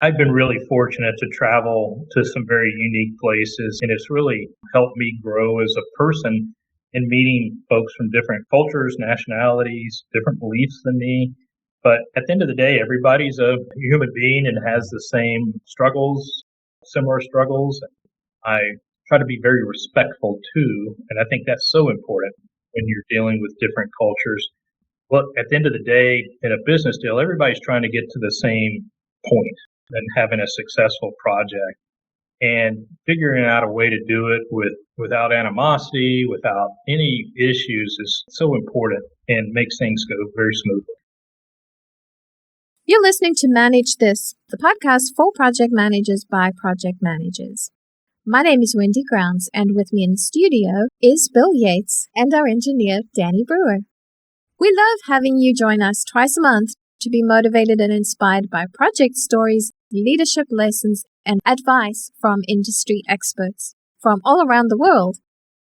I've been really fortunate to travel to some very unique places, and it's really helped me grow as a person in meeting folks from different cultures, nationalities, different beliefs than me. But at the end of the day, everybody's a human being and has the same struggles, similar struggles. I try to be very respectful too, and I think that's so important when you're dealing with different cultures. Well, at the end of the day, in a business deal, everybody's trying to get to the same point and having a successful project. And figuring out a way to do it without animosity, without any issues is so important and makes things go very smoothly. You're listening to Manage This, the podcast for project managers by project managers. My name is Wendy Grounds, and with me in the studio is Bill Yates and our engineer, Danny Brewer. We love having you join us twice a month to be motivated and inspired by project stories, leadership lessons, and advice from industry experts from all around the world.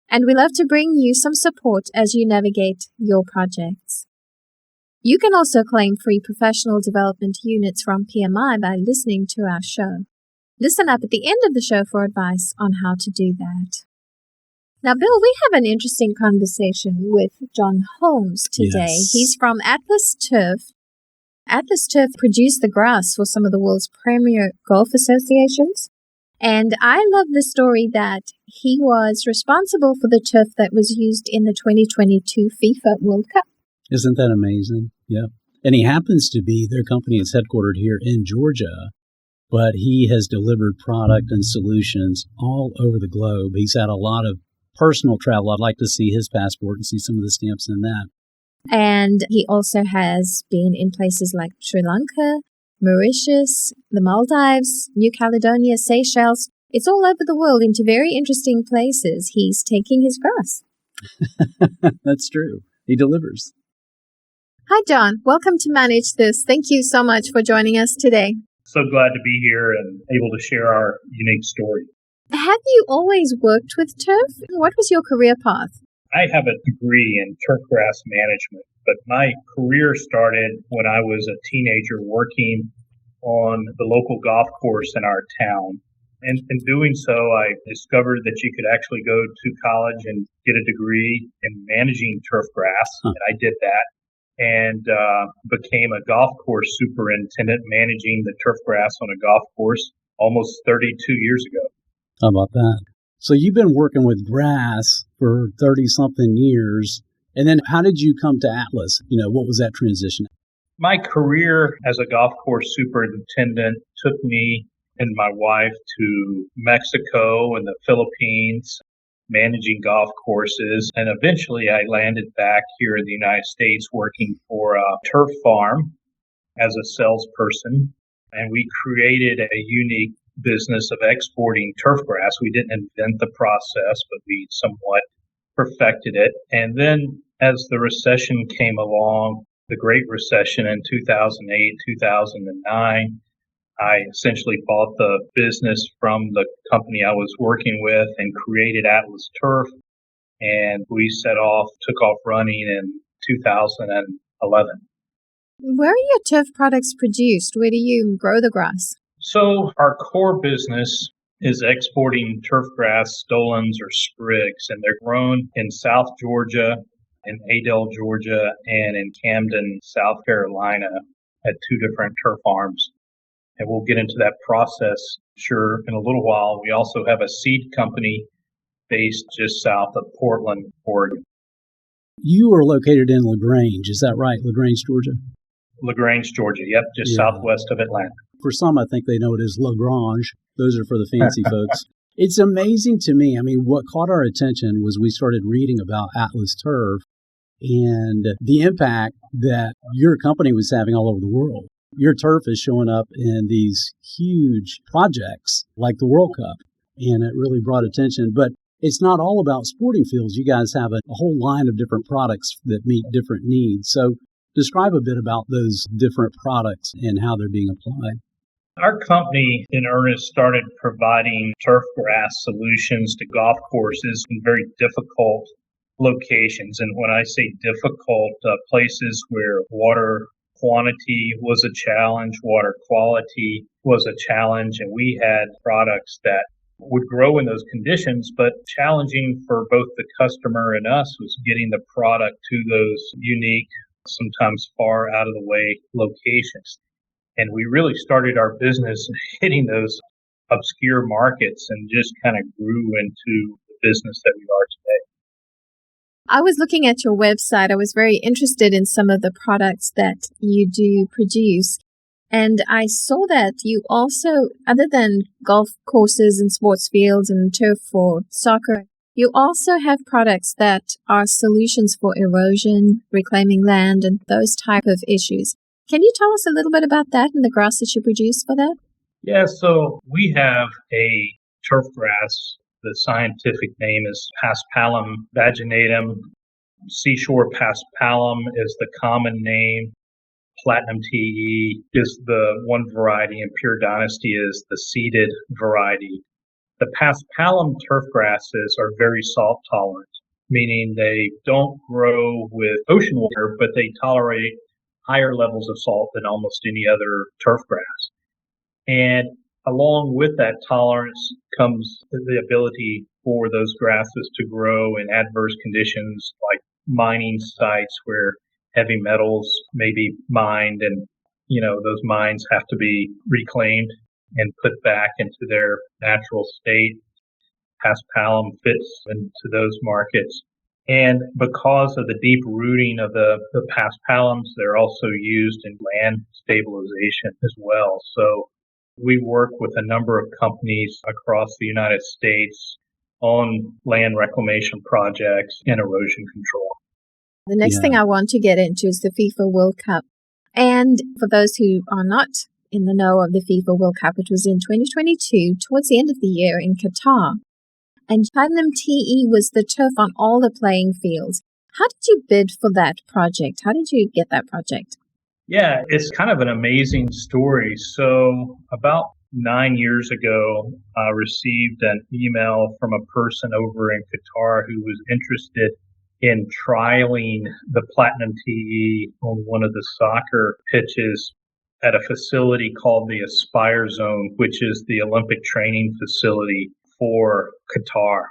And we love to bring you some support as you navigate your projects. You can also claim free professional development units from PMI by listening to our show. Listen up at the end of the show for advice on how to do that. Now, Bill, we have an interesting conversation with John Holmes today. Yes. He's from Atlas Turf. Atlas Turf produced the grass for some of the world's premier golf associations. And I love the story that he was responsible for the turf that was used in the 2022 FIFA World Cup. Isn't that amazing? Yeah. And he happens to be, their company is headquartered here in Georgia, but he has delivered product and solutions all over the globe. He's had a lot of personal travel. I'd like to see his passport and see some of the stamps in that. And he also has been in places like Sri Lanka, Mauritius, the Maldives, New Caledonia, Seychelles. It's all over the world into very interesting places. He's taking his grass. That's true. He delivers. Hi, John. Welcome to Manage This. Thank you so much for joining us today. So glad to be here and able to share our unique story. Have you always worked with turf? What was your career path? I have a degree in turfgrass management, but my career started when I was a teenager working on the local golf course in our town. And in doing so, I discovered that you could actually go to college and get a degree in managing turfgrass. And I did that and became a golf course superintendent managing the turfgrass on a golf course almost 32 years ago. How about that? So you've been working with grass for 30-something years. And then how did you come to Atlas? What was that transition? My career as a golf course superintendent took me and my wife to Mexico and the Philippines, managing golf courses. And eventually I landed back here in the United States working for a turf farm as a salesperson. And we created a unique business of exporting turfgrass. We didn't invent the process, but we somewhat perfected it. And then as the recession came along, the Great Recession in 2008, 2009, I essentially bought the business from the company I was working with and created Atlas Turf. And we took off running in 2011. Where are your turf products produced? Where do you grow the grass? So our core business is exporting turfgrass, stolons, or sprigs, and they're grown in South Georgia, in Adel, Georgia, and in Camden, South Carolina at two different turf farms. And we'll get into that process, sure, in a little while. We also have a seed company based just south of Portland, Oregon. You are located in LaGrange, is that right? LaGrange, Georgia? LaGrange, Georgia, yep, just southwest of Atlanta. For some, I think they know it as Lagrange. Those are for the fancy folks. It's amazing to me. I mean, what caught our attention was we started reading about Atlas Turf and the impact that your company was having all over the world. Your turf is showing up in these huge projects like the World Cup, and it really brought attention. But it's not all about sporting fields. You guys have a whole line of different products that meet different needs. So describe a bit about those different products and how they're being applied. Our company, in earnest, started providing turfgrass solutions to golf courses in very difficult locations. And when I say difficult, places where water quantity was a challenge, water quality was a challenge, and we had products that would grow in those conditions, but challenging for both the customer and us was getting the product to those unique, sometimes far out of the way locations. And we really started our business hitting those obscure markets and just kind of grew into the business that we are today. I was looking at your website. I was very interested in some of the products that you do produce. And I saw that you also, other than golf courses and sports fields and turf for soccer, you also have products that are solutions for erosion, reclaiming land, and those type of issues. Can you tell us a little bit about that and the grass that you produce for that? Yeah, so we have a turfgrass. The scientific name is Paspalum vaginatum. Seashore paspalum is the common name. Platinum TE is the one variety, and Pure Dynasty is the seeded variety. The paspalum turf grasses are very salt tolerant, meaning they don't grow with ocean water, but they tolerate higher levels of salt than almost any other turf grass. And along with that tolerance comes the ability for those grasses to grow in adverse conditions like mining sites where heavy metals may be mined, and those mines have to be reclaimed and put back into their natural state. Paspalum fits into those markets. And because of the deep rooting of the paspalums, they're also used in land stabilization as well. So we work with a number of companies across the United States on land reclamation projects and erosion control. The next thing I want to get into is the FIFA World Cup. And for those who are not in the know of the FIFA World Cup, it was in 2022, towards the end of the year in Qatar. And Platinum TE was the turf on all the playing fields. How did you bid for that project? How did you get that project? Yeah, it's kind of an amazing story. So about 9 years ago, I received an email from a person over in Qatar who was interested in trialing the Platinum TE on one of the soccer pitches at a facility called the Aspire Zone, which is the Olympic training facility for Qatar.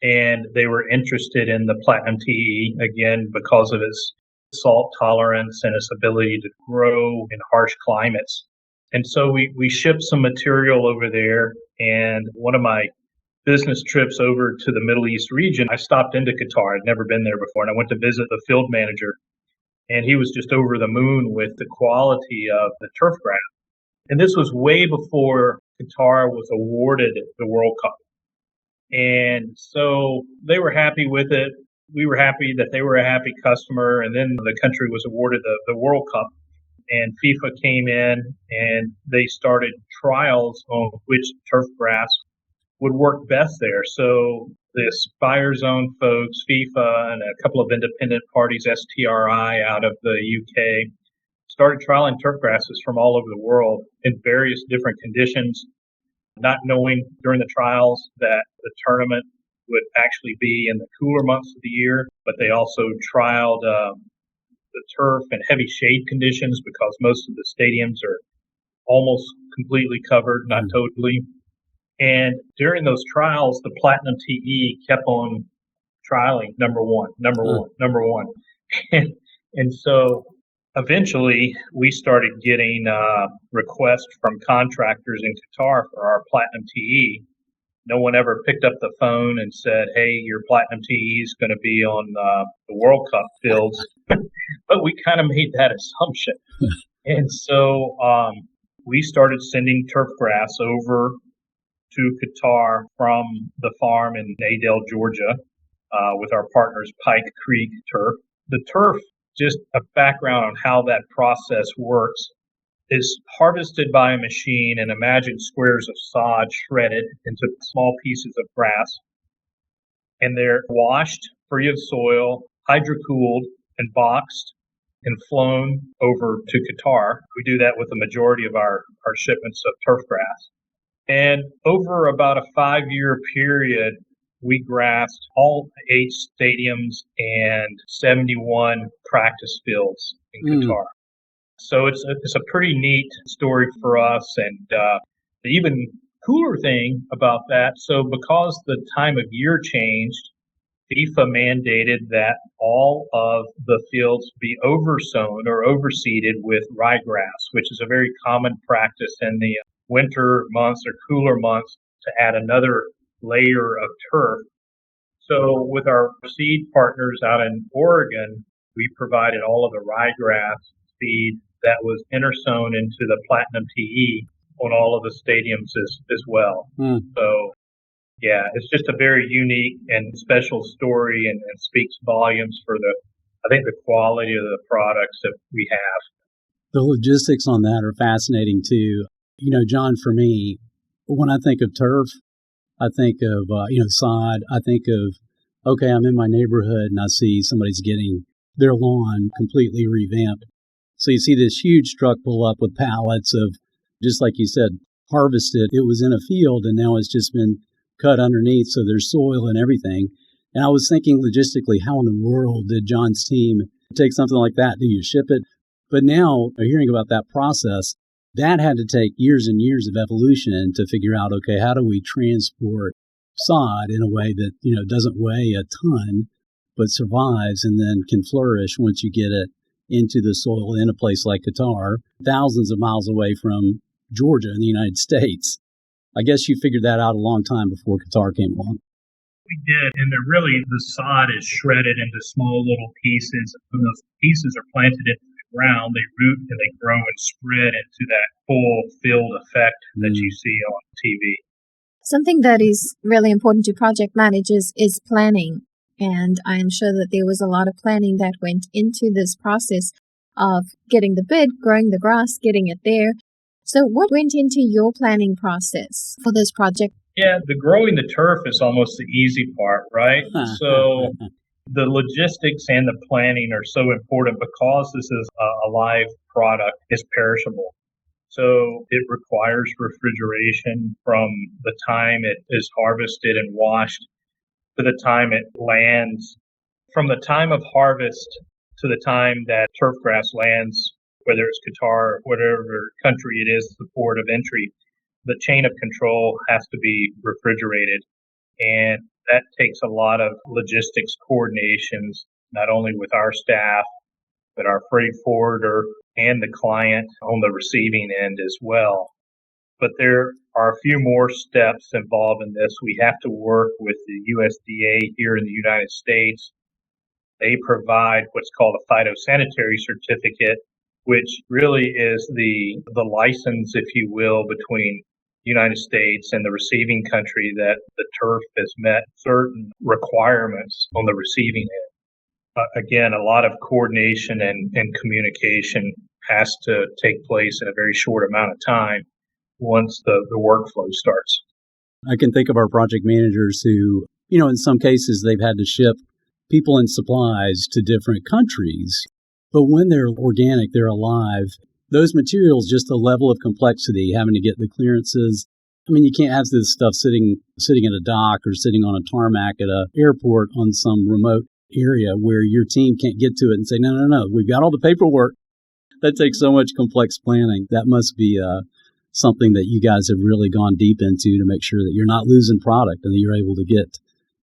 And they were interested in the Platinum TE, again, because of its salt tolerance and its ability to grow in harsh climates. And so we shipped some material over there, and one of my business trips over to the Middle East region, I stopped into Qatar. I'd never been there before, and I went to visit the field manager, and he was just over the moon with the quality of the turf grass. And this was way before Qatar was awarded the World Cup. And so they were happy with it. We were happy that they were a happy customer, and then the country was awarded the World Cup, and FIFA came in and they started trials on which turf grass would work best there. So the Aspire Zone folks, FIFA, and a couple of independent parties, STRI out of the UK, started trialing turf grasses from all over the world in various different conditions, not knowing during the trials that the tournament would actually be in the cooler months of the year, but they also trialed the turf in heavy shade conditions because most of the stadiums are almost completely covered, not totally. And during those trials, the Platinum TE kept on trialing number one. And so eventually we started getting requests from contractors in Qatar for our Platinum TE. No one ever picked up the phone and said, hey, your Platinum TE is going to be on the World Cup fields. But we kind of made that assumption. And so we started sending turf grass over to Qatar from the farm in Adel, Georgia, with our partners Pike Creek Turf. The turf, just a background on how that process works, is harvested by a machine, and imagine squares of sod shredded into small pieces of grass. And they're washed free of soil, hydrocooled, and boxed and flown over to Qatar. We do that with the majority of our shipments of turf grass. And over about a 5-year period, we grassed all 8 stadiums and 71 practice fields in Qatar. So it's a pretty neat story for us. And the even cooler thing about that, so because the time of year changed, FIFA mandated that all of the fields be oversown or overseeded with ryegrass, which is a very common practice in the winter months or cooler months to add another layer of turf. So with our seed partners out in Oregon, we provided all of the ryegrass seed that was intersown into the Platinum TE on all of the stadiums as well. So yeah, it's just a very unique and special story and speaks volumes for I think the quality of the products that we have. The logistics on that are fascinating too. John, for me, when I think of turf, I think of, sod. I think of, okay, I'm in my neighborhood and I see somebody's getting their lawn completely revamped. So you see this huge truck pull up with pallets of, just like you said, harvested. It was in a field and now it's just been cut underneath, so there's soil and everything. And I was thinking logistically, how in the world did John's team take something like that? Do you ship it? But now, hearing about that process, that had to take years and years of evolution to figure out, okay, how do we transport sod in a way that, doesn't weigh a ton, but survives and then can flourish once you get it into the soil in a place like Qatar, thousands of miles away from Georgia in the United States. I guess you figured that out a long time before Qatar came along. We did, and the sod is shredded into small little pieces. When those pieces are planted into the ground, they root and they grow and spread into that full field effect that you see on TV. Something that is really important to project managers is planning. And I am sure that there was a lot of planning that went into this process of getting the bid, growing the grass, getting it there. So what went into your planning process for this project? Yeah, the growing the turf is almost the easy part, right? So the logistics and the planning are so important because this is a live product. It's perishable. So it requires refrigeration from the time it is harvested and washed to the time it lands. From the time of harvest to the time that turfgrass lands, whether it's Qatar or whatever country it is, the port of entry, the chain of control has to be refrigerated. And that takes a lot of logistics coordinations, not only with our staff, but our freight forwarder and the client on the receiving end as well. But there are a few more steps involved in this. We have to work with the USDA here in the United States. They provide what's called a phytosanitary certificate, which really is the license, if you will, between the United States and the receiving country that the turf has met certain requirements on the receiving end. Again, a lot of coordination and communication has to take place in a very short amount of time once the workflow starts. I can think of our project managers who, in some cases they've had to ship people and supplies to different countries. But when they're organic, they're alive, those materials, just the level of complexity, having to get the clearances. I mean, you can't have this stuff sitting at a dock or sitting on a tarmac at an airport on some remote area where your team can't get to it and say, no, we've got all the paperwork. That takes so much complex planning. That must be something that you guys have really gone deep into to make sure that you're not losing product and that you're able to get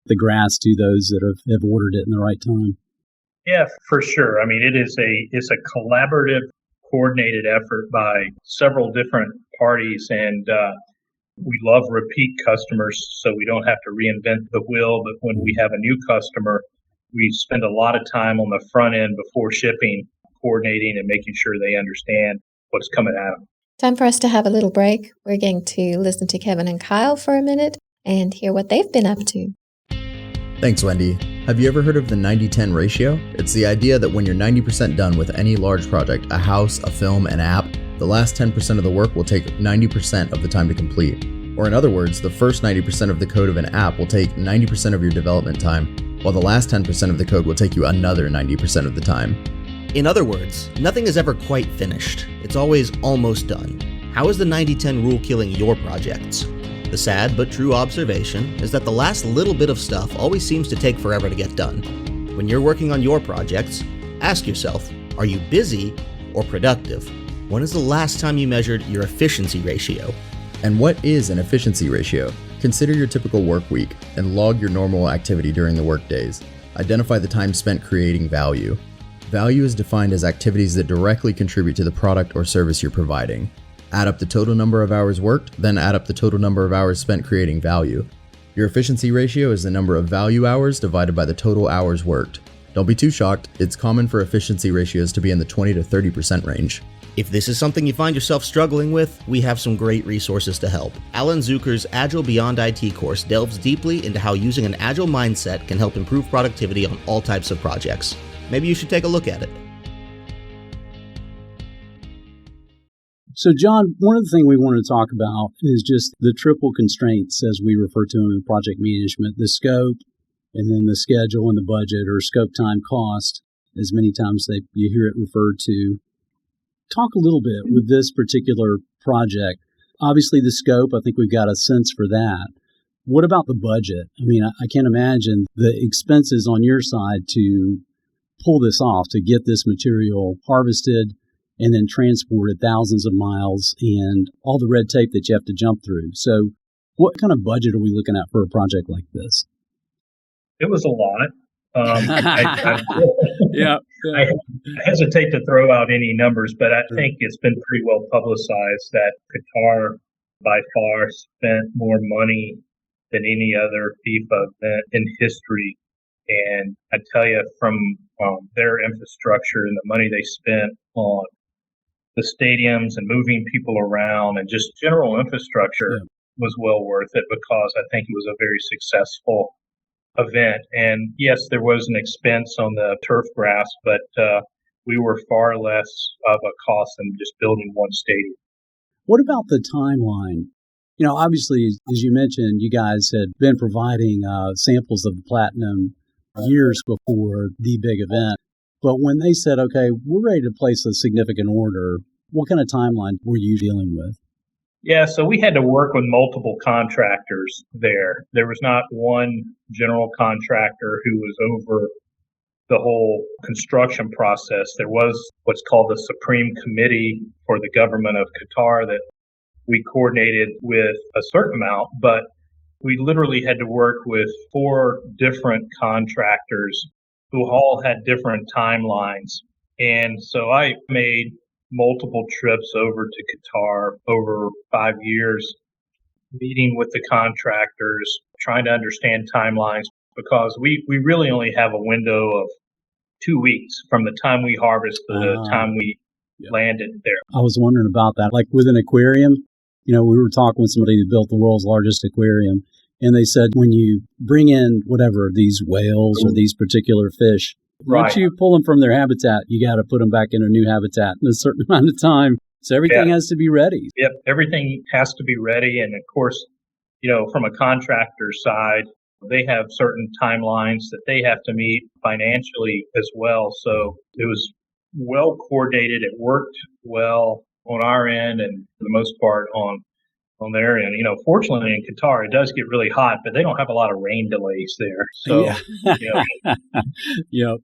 the grass to those that have ordered it in the right time. Yeah, for sure. I mean, it's a collaborative, coordinated effort by several different parties, and we love repeat customers, so we don't have to reinvent the wheel. But when we have a new customer, we spend a lot of time on the front end before shipping, coordinating and making sure they understand what's coming at them. Time for us to have a little break. We're going to listen to Kevin and Kyle for a minute and hear what they've been up to. Thanks, Wendy. Have you ever heard of the 90-10 ratio? It's the idea that when you're 90% done with any large project, a house, a film, an app, the last 10% of the work will take 90% of the time to complete. Or in other words, the first 90% of the code of an app will take 90% of your development time, while the last 10% of the code will take you another 90% of the time. In other words, nothing is ever quite finished. It's always almost done. How is the 90-10 rule killing your projects? The sad but true observation is that the last little bit of stuff always seems to take forever to get done. When you're working on your projects, ask yourself, are you busy or productive? When is the last time you measured your efficiency ratio? And what is an efficiency ratio? Consider your typical work week and log your normal activity during the work days. Identify the time spent creating value. Value is defined as activities that directly contribute to the product or service you're providing. Add up the total number of hours worked, then add up the total number of hours spent creating value. Your efficiency ratio is the number of value hours divided by the total hours worked. Don't be too shocked, it's common for efficiency ratios to be in the 20 to 30% range. If this is something you find yourself struggling with, we have some great resources to help. Alan Zucker's Agile Beyond IT course delves deeply into how using an agile mindset can help improve productivity on all types of projects. Maybe you should take a look at it. So, John, one of the things we want to talk about is just the triple constraints, as we refer to them in project management, the scope, and then the schedule and the budget, or scope, time, cost, as many times you hear it referred to. Talk a little bit with this particular project. Obviously, the scope, I think we've got a sense for that. What about the budget? I mean, I can't imagine the expenses on your side to pull this off, to get this material harvested and then transported thousands of miles and all the red tape that you have to jump through. So what kind of budget are we looking at for a project like this? It was a lot. Yeah. I hesitate to throw out any numbers, but I think it's been pretty well publicized that Qatar by far spent more money than any other FIFA event in history. And I tell you, from their infrastructure and the money they spent on the stadiums and moving people around and just general infrastructure was well worth it, because I think it was a very successful event. And yes, there was an expense on the turf grass, but we were far less of a cost than just building one stadium. What about the timeline? You know, obviously, as you mentioned, you guys had been providing samples of the platinum years before the big event. But when they said, okay, we're ready to place a significant order, what kind of timeline were you dealing with? Yeah, so we had to work with multiple contractors there. There was not one general contractor who was over the whole construction process. There was what's called the Supreme Committee for the government of Qatar that we coordinated with a certain amount, but we literally had to work with 4 different contractors who all had different timelines. And so I made multiple trips over to Qatar over 5 years, meeting with the contractors, trying to understand timelines, because we really only have a window of 2 weeks from the time we harvest to the time we landed there. I was wondering about that. Like with an aquarium, you know, we were talking with somebody who built the world's largest aquarium, and they said when you bring in whatever, these whales or these particular fish, once you pull them from their habitat, you got to put them back in a new habitat in a certain amount of time. So everything has to be ready. Yep, everything has to be ready. And of course, you know, from a contractor side, they have certain timelines that they have to meet financially as well. So it was well coordinated. It worked well on our end and for the most part on their end. You know, fortunately in Qatar, it does get really hot, but they don't have a lot of rain delays there. So,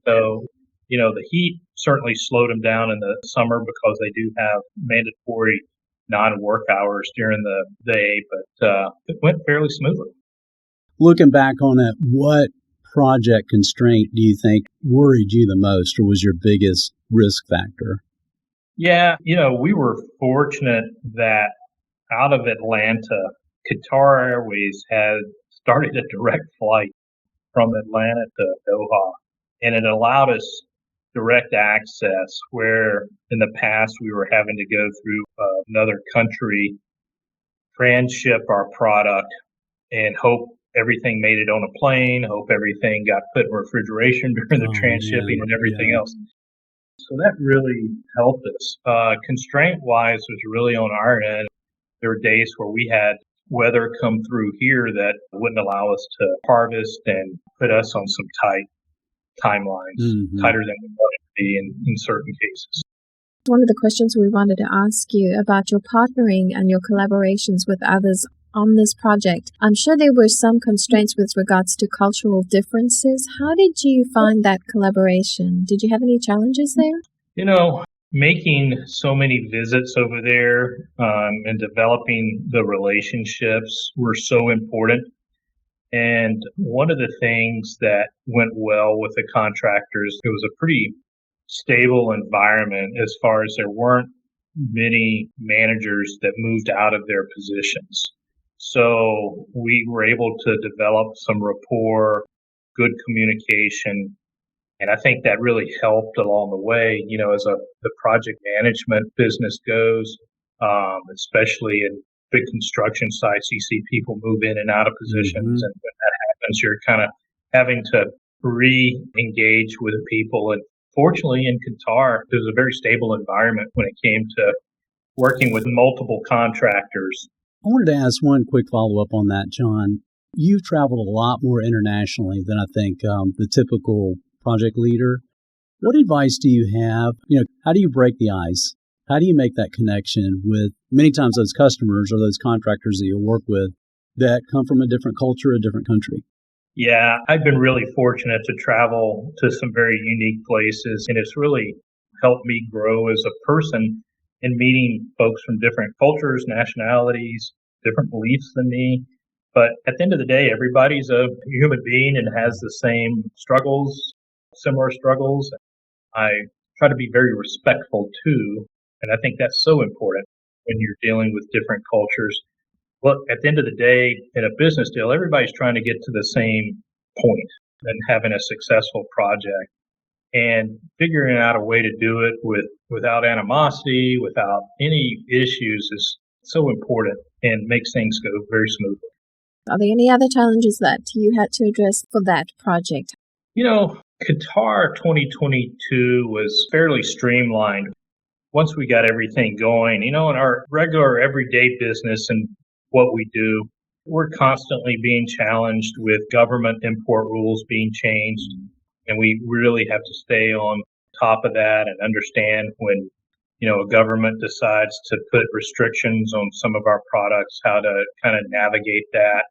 so, you know, the heat certainly slowed them down in the summer because they do have mandatory non-work hours during the day, but it went fairly smoothly. Looking back on it, what project constraint do you think worried you the most or was your biggest risk factor? Yeah, you know, we were fortunate that out of Atlanta, Qatar Airways had started a direct flight from Atlanta to Doha, and it allowed us direct access where in the past we were having to go through another country, transship our product, and hope everything made it on a plane, hope everything got put in refrigeration during the transshipping and everything else. So that really helped us. Constraint-wise was really on our end. There were days where we had weather come through here that wouldn't allow us to harvest and put us on some tight timelines, tighter than we wanted to be in certain cases. One of the questions we wanted to ask you about your partnering and your collaborations with others on this project. I'm sure there were some constraints with regards to cultural differences. How did you find that collaboration? Did you have any challenges there? You know, making so many visits over there and developing the relationships were so important. And one of the things that went well with the contractors, it was a pretty stable environment as far as there weren't many managers that moved out of their positions. So we were able to develop some rapport, good communication, and I think that really helped along the way, as the project management business goes, especially in big construction sites, you see people move in and out of positions. And when that happens, you're kind of having to re-engage with people. And fortunately, in Qatar, there was a very stable environment when it came to working with multiple contractors. I wanted to ask one quick follow-up on that, John. You've traveled a lot more internationally than I think the typical project leader. What advice do you have? How do you break the ice? How do you make that connection with many times those customers or those contractors that you work with that come from a different culture, a different country? Yeah, I've been really fortunate to travel to some very unique places, and it's really helped me grow as a person in meeting folks from different cultures, nationalities, different beliefs than me. But at the end of the day, everybody's a human being and has the same struggles, similar struggles. I try to be very respectful too, and I think that's so important when you're dealing with different cultures. Look, at the end of the day, in a business deal, everybody's trying to get to the same point and having a successful project. And figuring out a way to do it without animosity, without any issues is so important and makes things go very smoothly. Are there any other challenges that you had to address for that project? Qatar 2022 was fairly streamlined once we got everything going. In our regular everyday business and what we do, we're constantly being challenged with government import rules being changed. And we really have to stay on top of that and understand when, a government decides to put restrictions on some of our products, how to kind of navigate that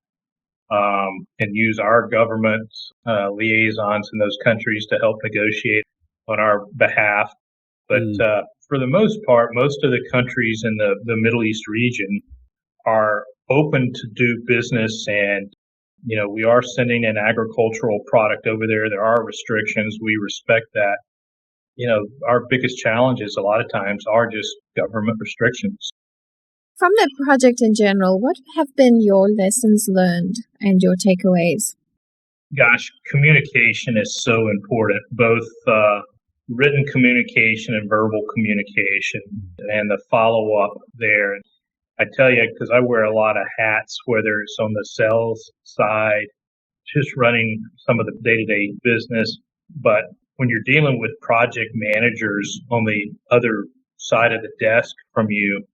and use our government liaisons in those countries to help negotiate on our behalf. But for the most part, most of the countries in the Middle East region are open to do business, and we are sending an agricultural product over there. There are restrictions. We respect that. Our biggest challenges a lot of times are just government restrictions. From the project in general, what have been your lessons learned and your takeaways? Gosh, communication is so important, both written communication and verbal communication, and the follow-up there. I tell you, because I wear a lot of hats, whether it's on the sales side, just running some of the day-to-day business. But when you're dealing with project managers on the other side of the desk from you,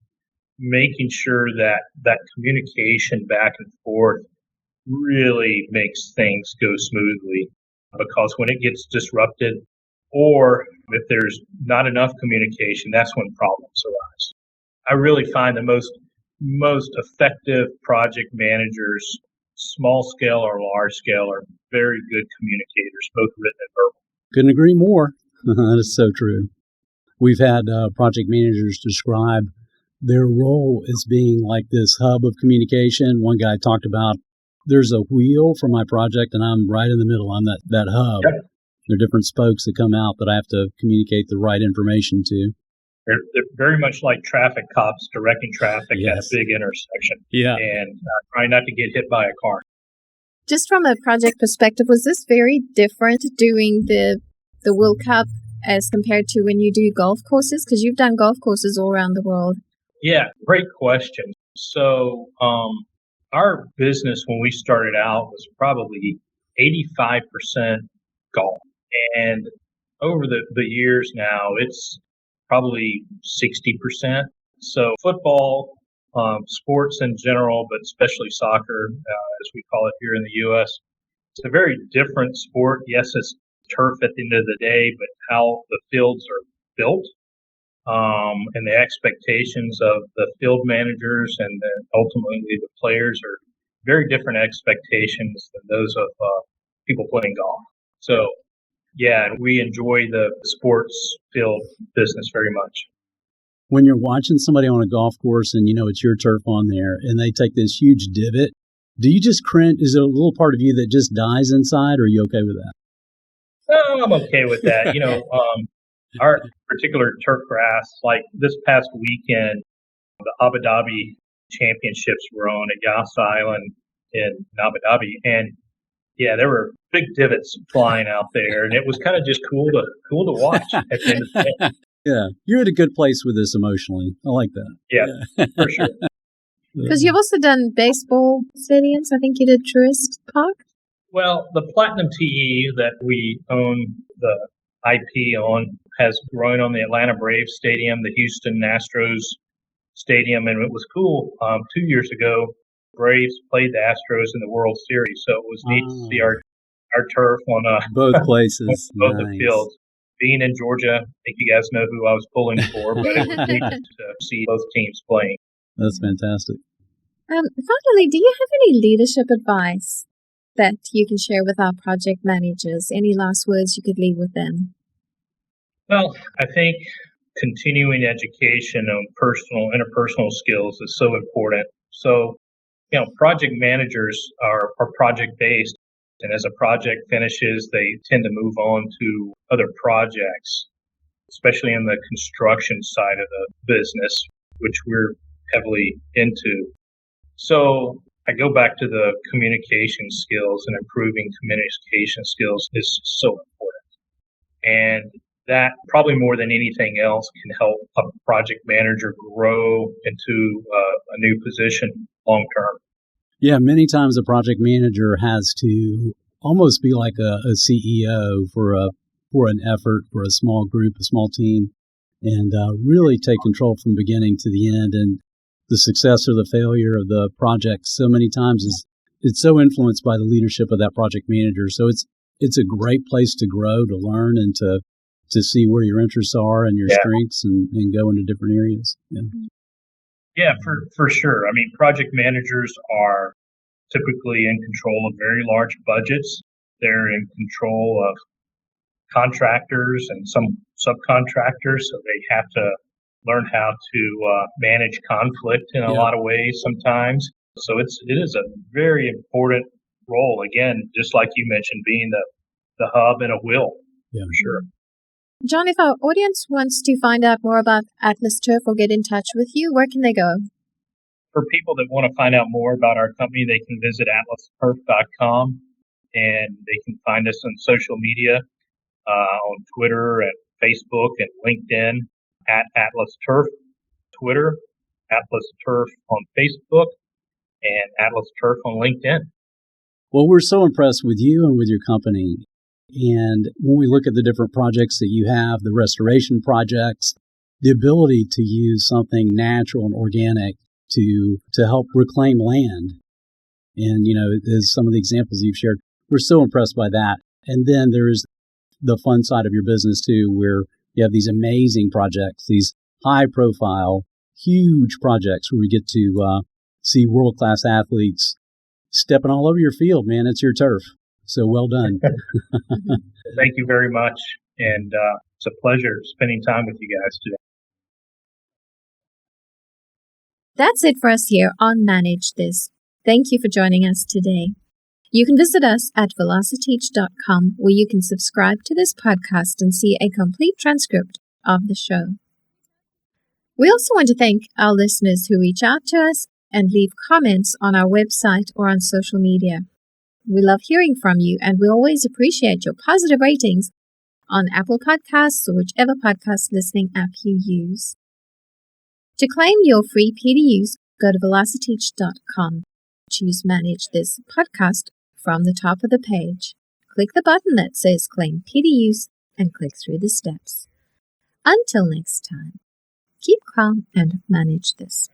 making sure that communication back and forth really makes things go smoothly. Because when it gets disrupted, or if there's not enough communication, that's when problems arise. I really find the most effective project managers, small scale or large scale, are very good communicators, both written and verbal. Couldn't agree more. That is so true. We've had project managers describe their role as being like this hub of communication. One guy talked about, there's a wheel for my project and I'm right in the middle. I'm that hub. Yep. There are different spokes that come out that I have to communicate the right information to. They're very much like traffic cops directing traffic at a big intersection. Yeah. And trying not to get hit by a car. Just from a project perspective, was this very different doing the World Cup as compared to when you do golf courses? Because you've done golf courses all around the world. Yeah, great question. So our business when we started out was probably 85% golf. And over the years now, it's probably 60%. So football, sports in general, but especially soccer, as we call it here in the U.S., it's a very different sport. Yes, it's turf at the end of the day, but how the fields are built and the expectations of the field managers and ultimately the players are very different expectations than those of people playing golf. So Yeah, we enjoy the sports field business very much. When you're watching somebody on a golf course and it's your turf on there and they take this huge divot, do you just cringe? Is there a little part of you that just dies inside, or are you okay with that? Oh, I'm okay with that. Our particular turf grass, like this past weekend, the Abu Dhabi championships were on at Yas Island in Abu Dhabi. And yeah, there were big divots flying out there, and it was kind of just cool to watch at the end of the day. Yeah, you're at a good place with this emotionally. I like that. Yeah. For sure. Because you've also done baseball stadiums. I think you did Truist Park. Well, the Platinum TE that we own the IP on has grown on the Atlanta Braves Stadium, the Houston Astros Stadium, and it was cool. 2 years ago, Braves played the Astros in the World Series, so it was neat to see our turf on both places, both nice. the fields. Being in Georgia, I think you guys know who I was pulling for, but it was neat to see both teams playing. That's fantastic. Finally, do you have any leadership advice that you can share with our project managers? Any last words you could leave with them? Well, I think continuing education on interpersonal skills is so important. So, project managers are project-based, and as a project finishes, they tend to move on to other projects, especially in the construction side of the business, which we're heavily into. So I go back to the communication skills, and improving communication skills is so important. And that, probably more than anything else, can help a project manager grow into a new position long term. Yeah, many times a project manager has to almost be like a CEO for an effort, for a small group, a small team, and really take control from beginning to the end. And the success or the failure of the project so many times it's so influenced by the leadership of that project manager. So it's a great place to grow, to learn, and to see where your interests are and your strengths, and go into different areas. Yeah, for sure. I mean, project managers are typically in control of very large budgets. They're in control of contractors and some subcontractors, so they have to learn how to manage conflict in a lot of ways sometimes. So it is a very important role. Again, just like you mentioned, being the hub and a wheel. Yeah, for sure. John, if our audience wants to find out more about Atlas Turf or get in touch with you, where can they go? For people that want to find out more about our company, they can visit atlasturf.com, and they can find us on social media, on Twitter and Facebook and LinkedIn at Atlas Turf, Twitter, Atlas Turf on Facebook, and Atlas Turf on LinkedIn. Well, we're so impressed with you and with your company. And when we look at the different projects that you have, the restoration projects, the ability to use something natural and organic to help reclaim land. And, as some of the examples you've shared, we're so impressed by that. And then there's the fun side of your business too, where you have these amazing projects, these high profile, huge projects where we get to see world-class athletes stepping all over your field, man. It's your turf. So well done. Thank you very much. And it's a pleasure spending time with you guys today. That's it for us here on Manage This. Thank you for joining us today. You can visit us at velociteach.com, where you can subscribe to this podcast and see a complete transcript of the show. We also want to thank our listeners who reach out to us and leave comments on our website or on social media. We love hearing from you, and we always appreciate your positive ratings on Apple Podcasts or whichever podcast listening app you use. To claim your free PDUs, go to velociteach.com. Choose Manage This Podcast from the top of the page. Click the button that says Claim PDUs and click through the steps. Until next time, keep calm and manage this.